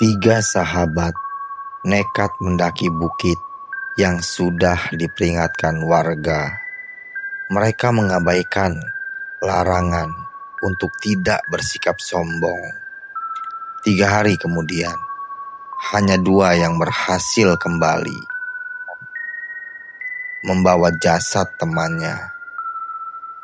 Tiga sahabat nekat mendaki bukit yang sudah diperingatkan warga. Mereka mengabaikan larangan untuk tidak bersikap sombong. 3 hari kemudian, hanya 2 yang berhasil kembali, membawa jasad temannya.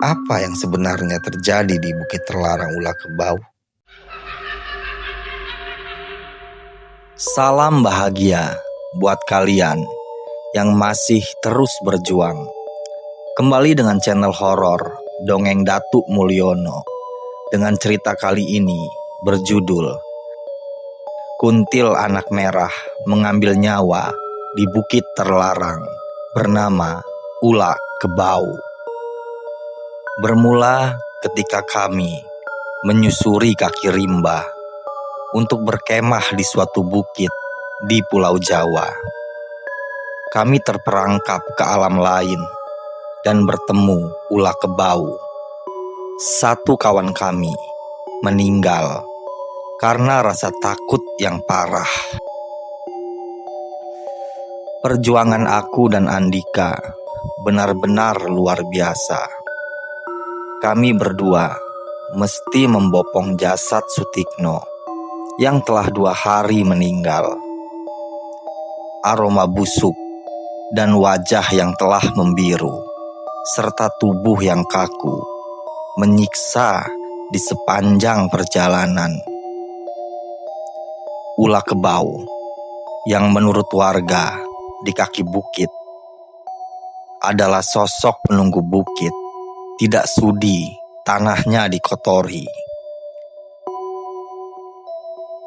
Apa yang sebenarnya terjadi di Bukit Terlarang Ula Kebau? Salam bahagia buat kalian yang masih terus berjuang. Kembali dengan channel horor Dongeng Datuk Mulyono dengan cerita kali ini berjudul Kuntil Anak Merah Mengambil Nyawa di Bukit Terlarang bernama Ula Kebau. Bermula ketika kami menyusuri kaki rimba untuk berkemah di suatu bukit di Pulau Jawa. Kami terperangkap ke alam lain dan bertemu Ula Kebau. Satu kawan kami meninggal karena rasa takut yang parah. Perjuangan aku dan Andika benar-benar luar biasa. Kami berdua mesti membopong jasad Sutikno yang telah 2 hari meninggal. Aroma busuk dan wajah yang telah membiru serta tubuh yang kaku menyiksa di sepanjang perjalanan. Ula Kebau yang menurut warga di kaki bukit adalah sosok penunggu bukit, tidak sudi tanahnya dikotori.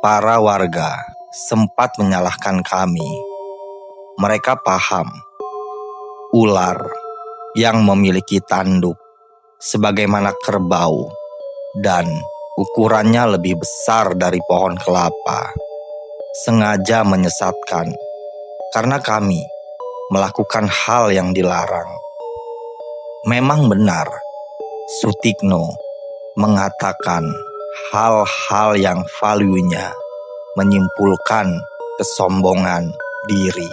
Para warga sempat menyalahkan kami. Mereka paham ular yang memiliki tanduk sebagaimana kerbau dan ukurannya lebih besar dari pohon kelapa sengaja menyesatkan karena kami melakukan hal yang dilarang. Memang benar, Sutikno mengatakan hal-hal yang value-nya menyimpulkan kesombongan diri.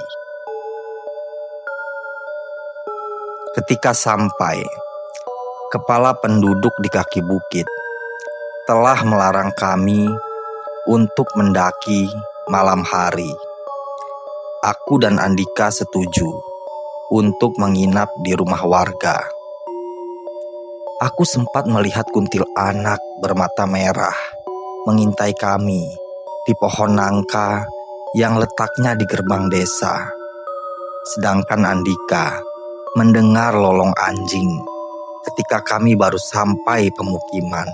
Ketika sampai, kepala penduduk di kaki bukit telah melarang kami untuk mendaki malam hari. Aku dan Andika setuju untuk menginap di rumah warga. Aku sempat melihat kuntil anak bermata merah mengintai kami di pohon nangka yang letaknya di gerbang desa. Sedangkan Andika mendengar lolong anjing ketika kami baru sampai pemukiman.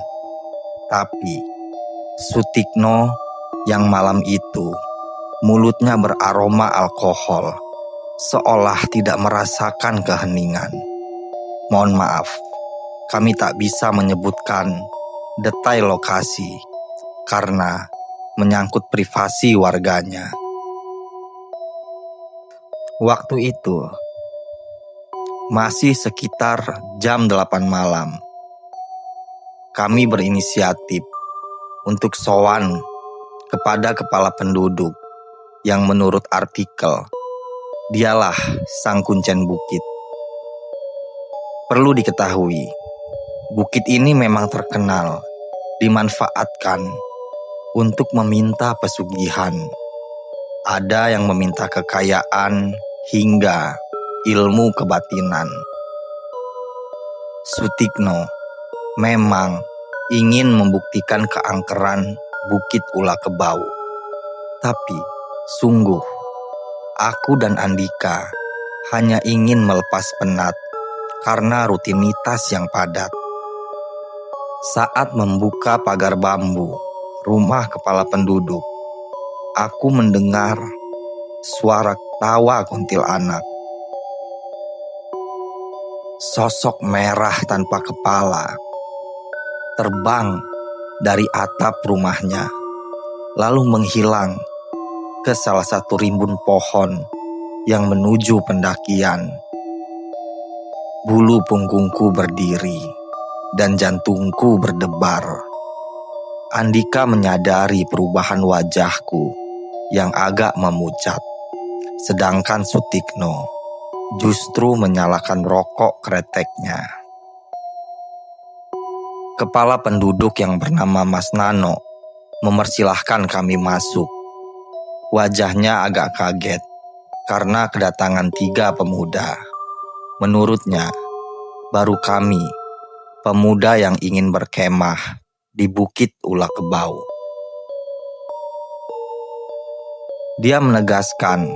Tapi Sutikno yang malam itu mulutnya beraroma alkohol seolah tidak merasakan keheningan. Mohon maaf, kami tak bisa menyebutkan detail lokasi karena menyangkut privasi warganya. Waktu itu masih sekitar jam 8 malam. Kami berinisiatif untuk sowan kepada kepala penduduk yang menurut artikel dialah sang kuncen bukit. Perlu diketahui, bukit ini memang terkenal dimanfaatkan untuk meminta pesugihan. Ada yang meminta kekayaan hingga ilmu kebatinan. Sutikno memang ingin membuktikan keangkeran Bukit Ula Kebau. Tapi sungguh, aku dan Andika hanya ingin melepas penat karena rutinitas yang padat. Saat membuka pagar bambu rumah kepala penduduk, aku mendengar suara tawa kuntil anak. Sosok merah tanpa kepala terbang dari atap rumahnya, lalu menghilang ke salah satu rimbun pohon yang menuju pendakian. Bulu punggungku berdiri dan jantungku berdebar. Andika menyadari perubahan wajahku yang agak memucat. Sedangkan Sutikno justru menyalakan rokok kreteknya. Kepala penduduk yang bernama Mas Nano mempersilahkan kami masuk. Wajahnya agak kaget karena kedatangan 3 pemuda. Menurutnya, baru kami, pemuda yang ingin berkemah di Bukit Ula Kebau. Dia menegaskan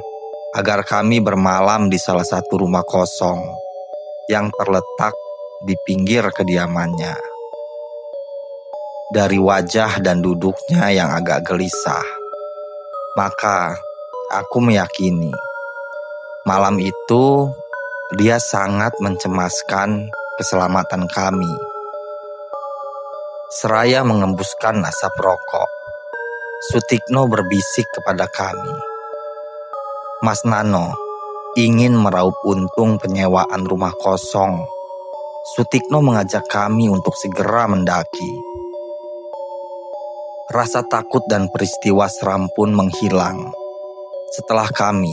agar kami bermalam di salah satu rumah kosong yang terletak di pinggir kediamannya. Dari wajah dan duduknya yang agak gelisah, maka aku meyakini malam itu dia sangat mencemaskan keselamatan kami. Seraya mengembuskan asap rokok, Sutikno berbisik kepada kami. Mas Nano ingin meraup untung penyewaan rumah kosong. Sutikno mengajak kami untuk segera mendaki. Rasa takut dan peristiwa seram pun menghilang setelah kami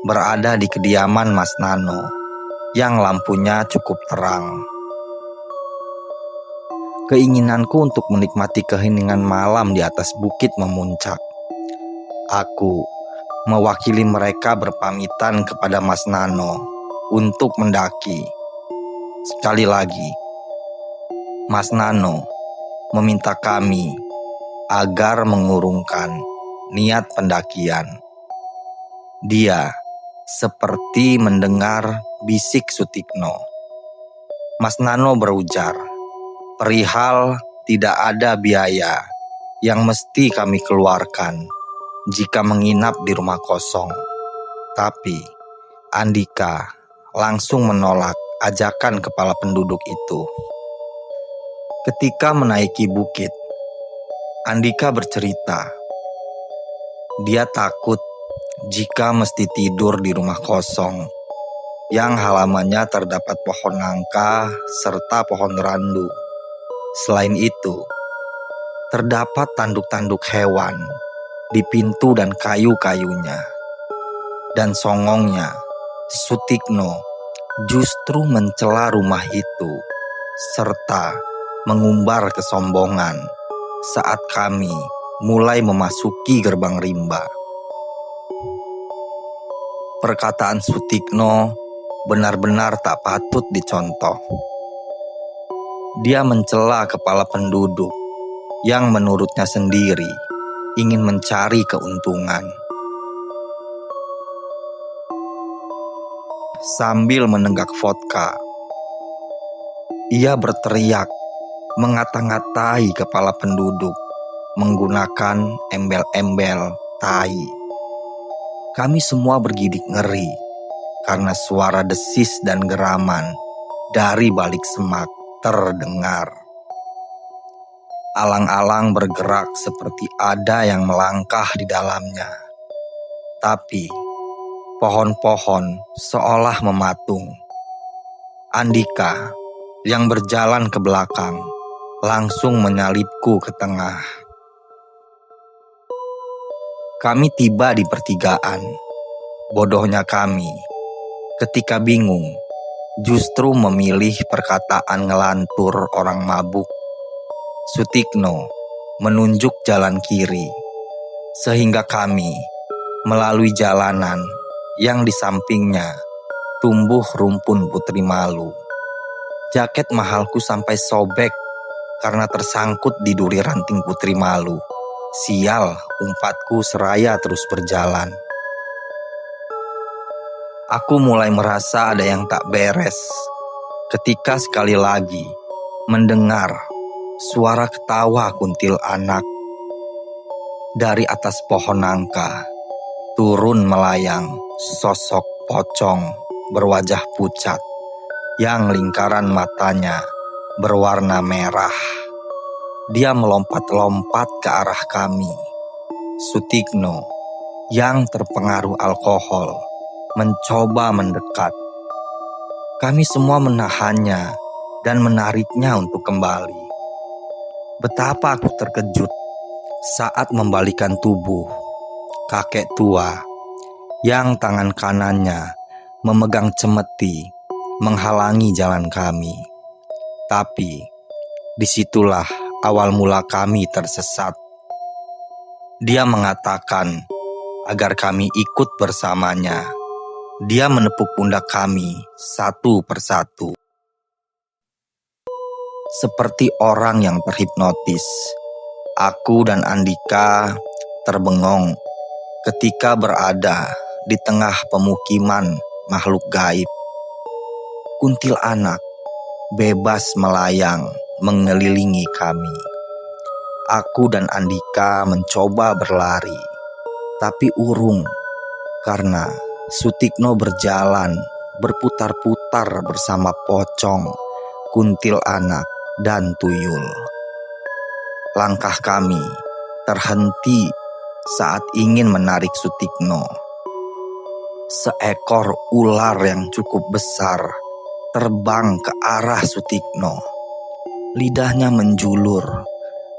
berada di kediaman Mas Nano yang lampunya cukup terang. Keinginanku untuk menikmati keheningan malam di atas bukit memuncak. Aku mewakili mereka berpamitan kepada Mas Nano untuk mendaki. Sekali lagi, Mas Nano meminta kami agar mengurungkan niat pendakian. Dia seperti mendengar bisik Sutikno. Mas Nano berujar, perihal tidak ada biaya yang mesti kami keluarkan jika menginap di rumah kosong. Tapi Andika langsung menolak ajakan kepala penduduk itu. Ketika menaiki bukit, Andika bercerita, dia takut jika mesti tidur di rumah kosong yang halamannya terdapat pohon nangka serta pohon randu. Selain itu, terdapat tanduk-tanduk hewan di pintu dan kayu-kayunya. Dan songongnya, Sutikno justru mencela rumah itu serta mengumbar kesombongan saat kami mulai memasuki gerbang rimba. Perkataan Sutikno benar-benar tak patut dicontoh. Dia mencela kepala penduduk yang menurutnya sendiri ingin mencari keuntungan. Sambil menenggak vodka, ia berteriak mengata-ngatai kepala penduduk menggunakan embel-embel tai. Kami semua bergidik ngeri karena suara desis dan geraman dari balik semak terdengar. Alang-alang bergerak seperti ada yang melangkah di dalamnya. Tapi pohon-pohon seolah mematung. Andika yang berjalan ke belakang langsung menyalipku ke tengah. Kami tiba di pertigaan. Bodohnya kami, ketika bingung, justru memilih perkataan ngelantur orang mabuk. Sutikno menunjuk jalan kiri, sehingga kami melalui jalanan yang di sampingnya tumbuh rumpun putri malu. Jaket mahalku sampai sobek karena tersangkut di duri ranting putri malu. Sial, umpatku seraya terus berjalan. Aku mulai merasa ada yang tak beres ketika sekali lagi mendengar suara ketawa kuntil anak. Dari atas pohon nangka turun melayang sosok pocong berwajah pucat yang lingkaran matanya berwarna merah. Dia melompat-lompat ke arah kami. Sutikno yang terpengaruh alkohol mencoba mendekat. Kami semua menahannya dan menariknya untuk kembali. Betapa aku terkejut saat membalikan tubuh. kakek tua yang tangan kanannya memegang cemeti menghalangi jalan kami. Tapi disitulah awal mula kami tersesat. Dia mengatakan agar kami ikut bersamanya. Dia menepuk pundak kami satu persatu. Seperti orang yang terhipnotis, aku dan Andika terbengong ketika berada di tengah pemukiman makhluk gaib. Kuntilanak bebas melayang mengelilingi kami. Aku dan Andika mencoba berlari, tapi urung karena Sutikno berjalan berputar-putar bersama pocong, kuntilanak, dan tuyul. Langkah kami terhenti saat ingin menarik Sutikno. Seekor ular yang cukup besar terbang ke arah Sutikno. Lidahnya menjulur,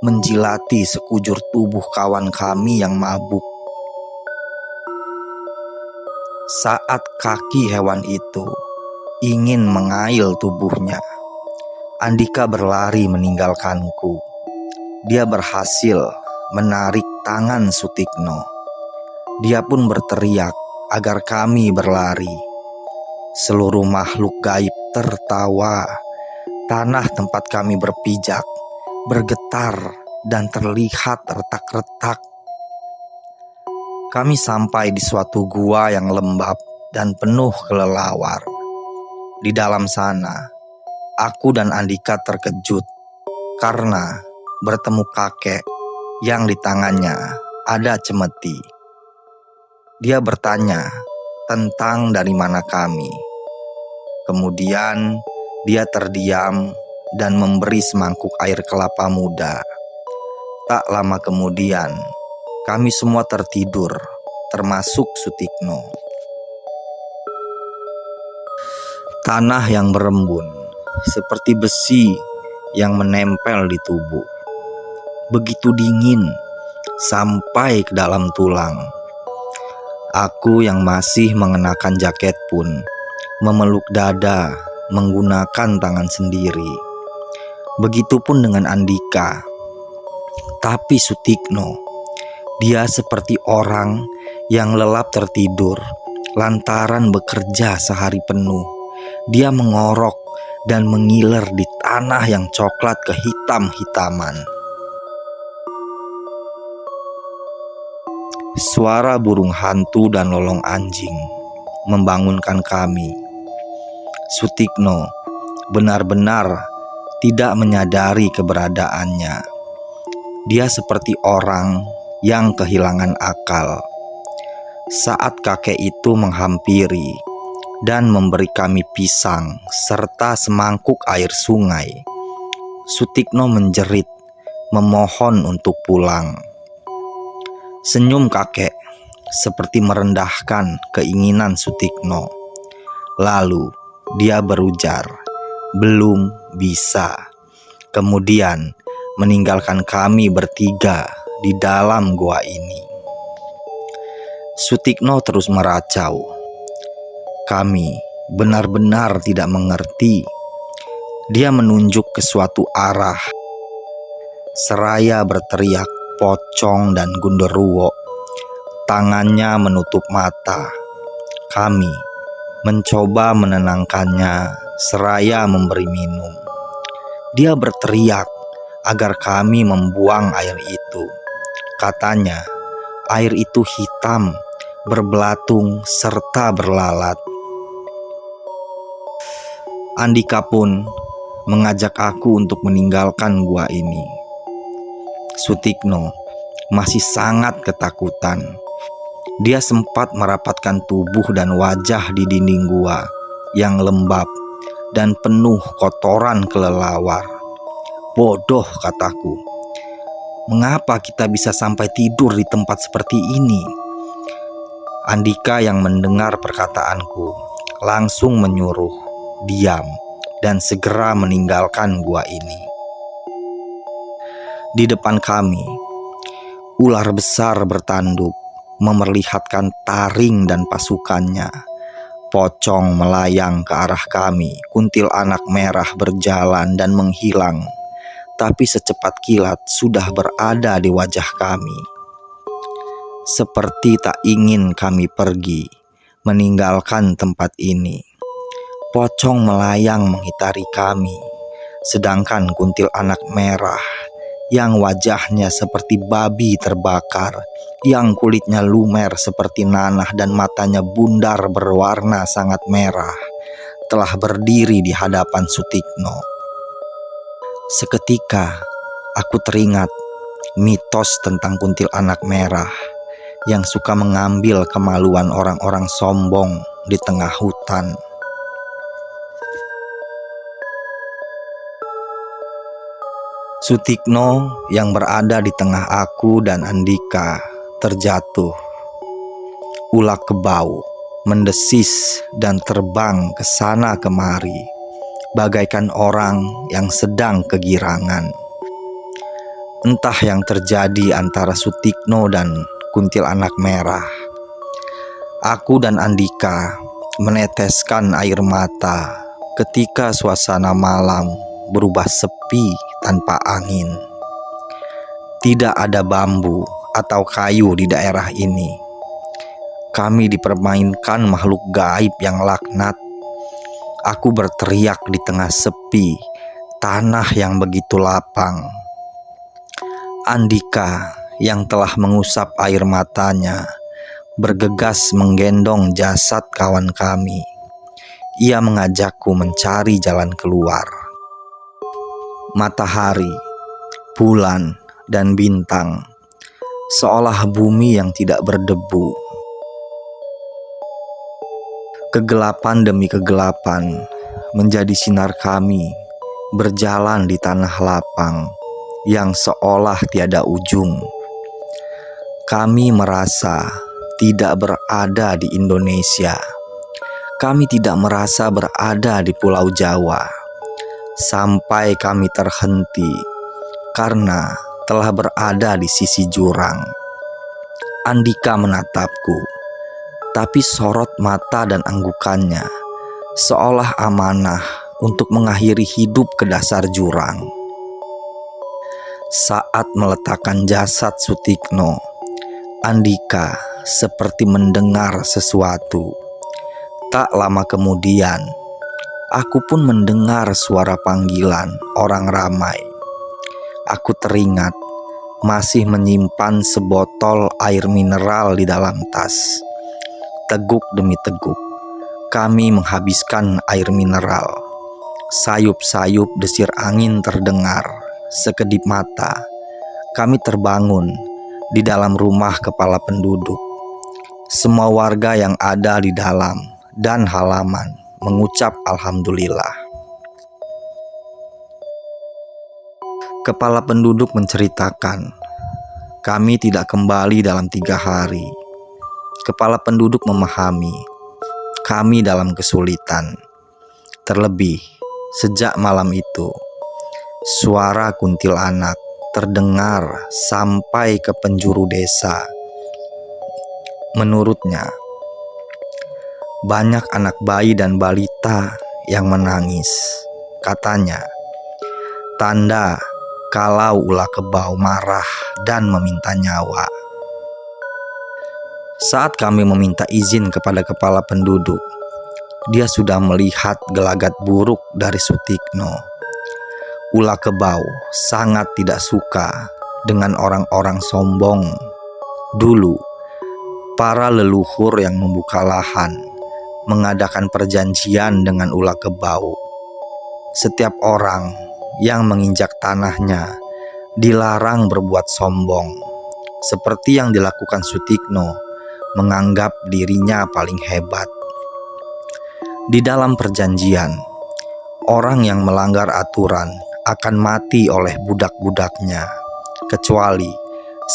menjilati sekujur tubuh kawan kami yang mabuk. Saat kaki hewan itu ingin mengail tubuhnya, Andika berlari meninggalkanku. Dia berhasil menarik tangan Sutikno. Dia pun berteriak agar kami berlari. Seluruh makhluk gaib tertawa. Tanah tempat kami berpijak bergetar dan terlihat retak-retak. Kami sampai di suatu gua yang lembab dan penuh kelelawar. Di dalam sana, aku dan Andika terkejut karena bertemu kakek yang di tangannya ada cemeti. Dia bertanya tentang dari mana kami. Kemudian dia terdiam dan memberi semangkuk air kelapa muda. Tak lama kemudian, kami semua tertidur, termasuk Sutikno. Tanah yang berembun, seperti besi yang menempel di tubuh. Begitu dingin, sampai ke dalam tulang. Aku yang masih mengenakan jaket pun memeluk dada menggunakan tangan sendiri. Begitupun dengan Andika. Tapi Sutikno, dia seperti orang yang lelap tertidur lantaran bekerja sehari penuh. Dia mengorok dan mengiler di tanah yang coklat kehitam-hitaman. Suara burung hantu dan lolong anjing membangunkan kami. Sutikno benar-benar tidak menyadari keberadaannya. Dia seperti orang yang kehilangan akal. Saat kakek itu menghampiri dan memberi kami pisang serta semangkuk air sungai, Sutikno menjerit, memohon untuk pulang. Senyum kakek seperti merendahkan keinginan Sutikno. Lalu dia berujar, belum bisa. Kemudian meninggalkan kami bertiga di dalam gua ini. Sutikno terus meracau. Kami benar-benar tidak mengerti. Dia menunjuk ke suatu arah, seraya berteriak pocong dan gundurwo. Tangannya menutup mata. Kami mencoba menenangkannya seraya memberi minum. Dia berteriak agar kami membuang air itu. Katanya, air itu hitam, berbelatung, serta berlalat. Andika pun mengajak aku untuk meninggalkan gua ini. Sutikno masih sangat ketakutan. Dia sempat merapatkan tubuh dan wajah di dinding gua yang lembab dan penuh kotoran kelelawar. Bodoh, kataku. Mengapa kita bisa sampai tidur di tempat seperti ini? Andika yang mendengar perkataanku langsung menyuruh diam dan segera meninggalkan gua ini. Di depan kami, ular besar bertanduk memperlihatkan taring dan pasukannya. Pocong melayang ke arah kami, kuntilanak merah berjalan dan menghilang, tapi secepat kilat sudah berada di wajah kami. Seperti tak ingin kami pergi, meninggalkan tempat ini. Pocong melayang mengitari kami, sedangkan kuntilanak merah yang wajahnya seperti babi terbakar, yang kulitnya lumer seperti nanah dan matanya bundar berwarna sangat merah, telah berdiri di hadapan Sutikno. Seketika aku teringat mitos tentang kuntilanak merah yang suka mengambil kemaluan orang-orang sombong di tengah hutan. Sutikno yang berada di tengah aku dan Andika terjatuh. Ulah kebau mendesis dan terbang ke sana kemari, bagaikan orang yang sedang kegirangan. Entah yang terjadi antara Sutikno dan kuntilanak merah. Aku dan Andika meneteskan air mata ketika suasana malam berubah sepi tanpa angin. Tidak ada bambu atau kayu di daerah ini. Kami dipermainkan makhluk gaib yang laknat. Aku berteriak di tengah sepi, tanah yang begitu lapang. Andika yang telah mengusap air matanya bergegas menggendong jasad kawan kami. Ia mengajakku mencari jalan keluar. Matahari, bulan, dan bintang seolah bumi yang tidak berdebu. Kegelapan demi kegelapan menjadi sinar kami berjalan di tanah lapang yang seolah tiada ujung. Kami merasa tidak berada di Indonesia. Kami tidak merasa berada di Pulau Jawa. Sampai kami terhenti karena telah berada di sisi jurang. Andika menatapku, tapi sorot mata dan anggukannya seolah amanah untuk mengakhiri hidup ke dasar jurang. Saat meletakkan jasad Sutikno, Andika seperti mendengar sesuatu. Tak lama kemudian, aku pun mendengar suara panggilan orang ramai. Aku teringat masih menyimpan sebotol air mineral di dalam tas. Teguk demi teguk, kami menghabiskan air mineral. Sayup-sayup desir angin terdengar. Sekedip mata, kami terbangun di dalam rumah kepala penduduk. Semua warga yang ada di dalam dan halaman mengucap alhamdulillah. Kepala penduduk menceritakan, kami tidak kembali dalam 3 hari. Kepala penduduk memahami, kami dalam kesulitan. Terlebih, sejak malam itu, suara kuntilanak terdengar sampai ke penjuru desa. Menurutnya, banyak anak bayi dan balita yang menangis. Katanya, tanda kalau ulah kebau marah dan meminta nyawa. Saat kami meminta izin kepada kepala penduduk, dia sudah melihat gelagat buruk dari Sutikno. Ulah kebau sangat tidak suka dengan orang-orang sombong. Dulu, para leluhur yang membuka lahan mengadakan perjanjian dengan ulah kebau. Setiap orang yang menginjak tanahnya dilarang berbuat sombong, seperti yang dilakukan Sutikno, menganggap dirinya paling hebat. Di dalam perjanjian, orang yang melanggar aturan akan mati oleh budak-budaknya, kecuali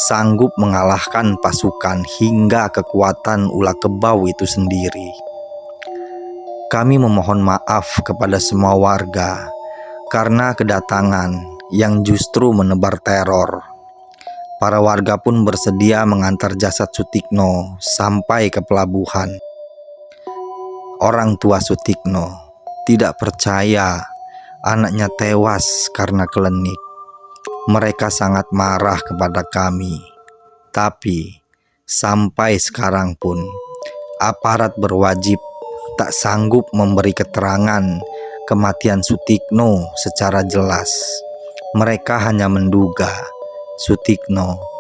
sanggup mengalahkan pasukan hingga kekuatan ulah kebau itu sendiri. Kami memohon maaf kepada semua warga karena kedatangan yang justru menebar teror. Para warga pun bersedia mengantar jasad Sutikno sampai ke pelabuhan. Orang tua Sutikno tidak percaya anaknya tewas karena klinik. Mereka sangat marah kepada kami. Tapi sampai sekarang pun aparat berwajib tak sanggup memberi keterangan kematian Sutikno secara jelas. Mereka hanya menduga Sutikno